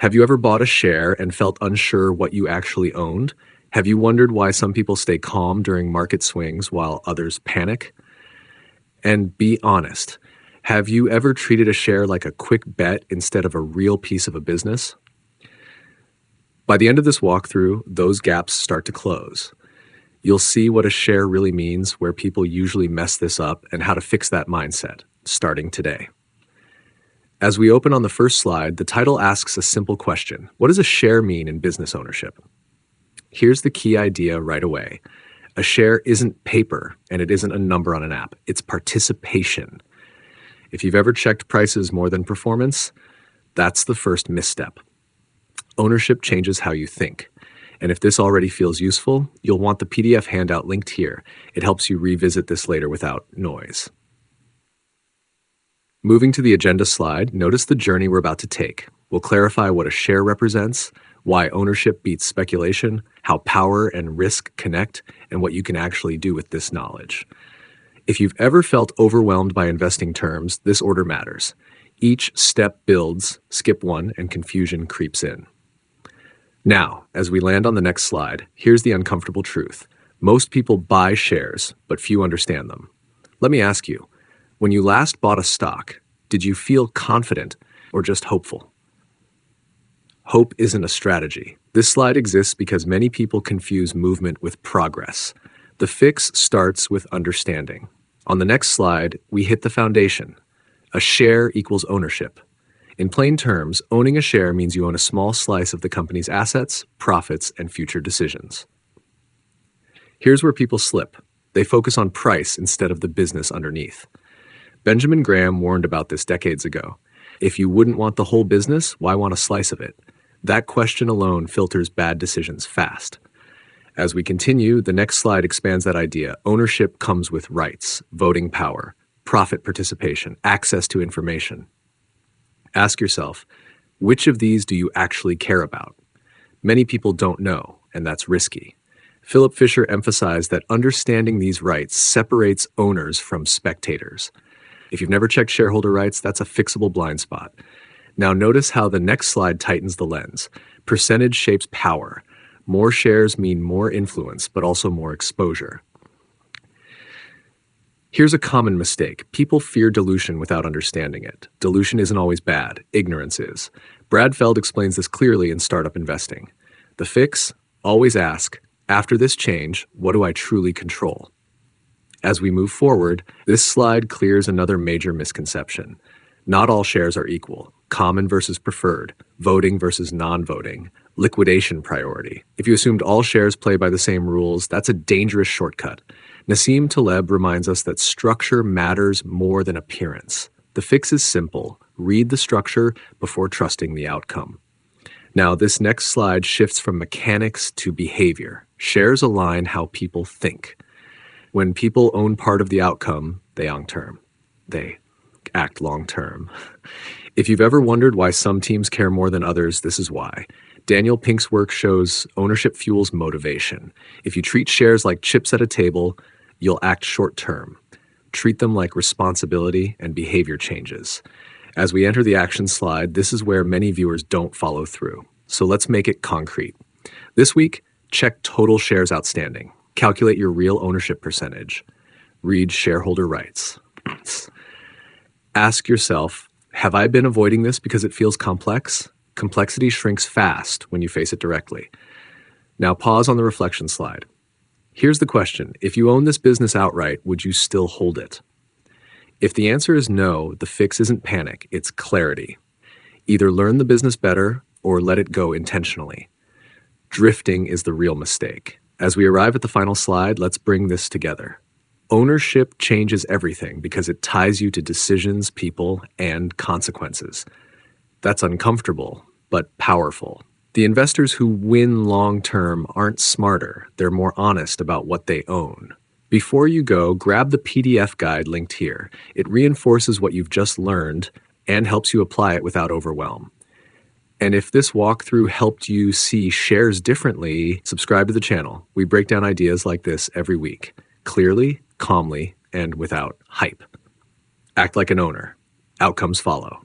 Have you ever bought a share and felt unsure what you actually owned? Have you wondered why some people stay calm during market swings while others panic? And be honest. Have you ever treated a share like a quick bet instead of a real piece of a business? By the end of this walkthrough, those gaps start to close. You'll see what a share really means, where people usually mess this up, and how to fix that mindset, starting today. As we open on the first slide, the title asks a simple question. What does a share mean in business ownership? Here's the key idea right away. A share isn't paper, and it isn't a number on an app. It's participation. If you've ever checked prices more than performance, that's the first misstep. Ownership changes how you think. And if this already feels useful, you'll want the PDF handout linked here. It helps you revisit this later without noise. Moving to the agenda slide, notice the journey we're about to take. We'll clarify what a share represents, why ownership beats speculation, how power and risk connect, and what you can actually do with this knowledge. If you've ever felt overwhelmed by investing terms, this order matters. Each step builds, skip one, and confusion creeps in. Now, as we land on the next slide, here's the uncomfortable truth. Most people buy shares, but few understand them. Let me ask you, when you last bought a stock, did you feel confident or just hopeful? Hope isn't a strategy. This slide exists because many people confuse movement with progress. The fix starts with understanding. On the next slide, we hit the foundation. A share equals ownership. In plain terms, owning a share means you own a small slice of the company's assets, profits, and future decisions. Here's where people slip. They focus on price instead of the business underneath. Benjamin Graham warned about this decades ago. If you wouldn't want the whole business, why want a slice of it? That question alone filters bad decisions fast. As we continue, the next slide expands that idea. Ownership comes with rights, voting power, profit participation, access to information. Ask yourself, which of these do you actually care about? Many people don't know, and that's risky. Philip Fisher emphasized that understanding these rights separates owners from spectators. If you've never checked shareholder rights, that's a fixable blind spot. Now notice how the next slide tightens the lens. Percentage shapes power. More shares mean more influence, but also more exposure. Here's a common mistake. People fear dilution without understanding it. Dilution isn't always bad. Ignorance is. Brad Feld explains this clearly in Startup Investing. The fix? Always ask, after this change, what do I truly control? As we move forward, this slide clears another major misconception. Not all shares are equal. Common versus preferred, voting versus non-voting, liquidation priority. If you assumed all shares play by the same rules, that's a dangerous shortcut. Nassim Taleb reminds us that structure matters more than appearance. The fix is simple. Read the structure before trusting the outcome. Now, this next slide shifts from mechanics to behavior. Shares align how people think. When people own part of the outcome, they act long-term. If you've ever wondered why some teams care more than others, this is why. Daniel Pink's work shows ownership fuels motivation. If you treat shares like chips at a table, you'll act short-term. Treat them like responsibility, and behavior changes. As we enter the action slide, this is where many viewers don't follow through. So let's make it concrete. This week, check total shares outstanding. Calculate your real ownership percentage. Read shareholder rights. Ask yourself, have I been avoiding this because it feels complex? Complexity shrinks fast when you face it directly. Now pause on the reflection slide. Here's the question. If you own this business outright, would you still hold it? If the answer is no, the fix isn't panic, it's clarity. Either learn the business better or let it go intentionally. Drifting is the real mistake. As we arrive at the final slide, let's bring this together. Ownership changes everything because it ties you to decisions, people, and consequences. That's uncomfortable, but powerful. The investors who win long-term aren't smarter. They're more honest about what they own. Before you go, grab the PDF guide linked here. It reinforces what you've just learned and helps you apply it without overwhelm. And if this walkthrough helped you see shares differently, subscribe to the channel. We break down ideas like this every week, clearly, calmly, and without hype. Act like an owner. Outcomes follow.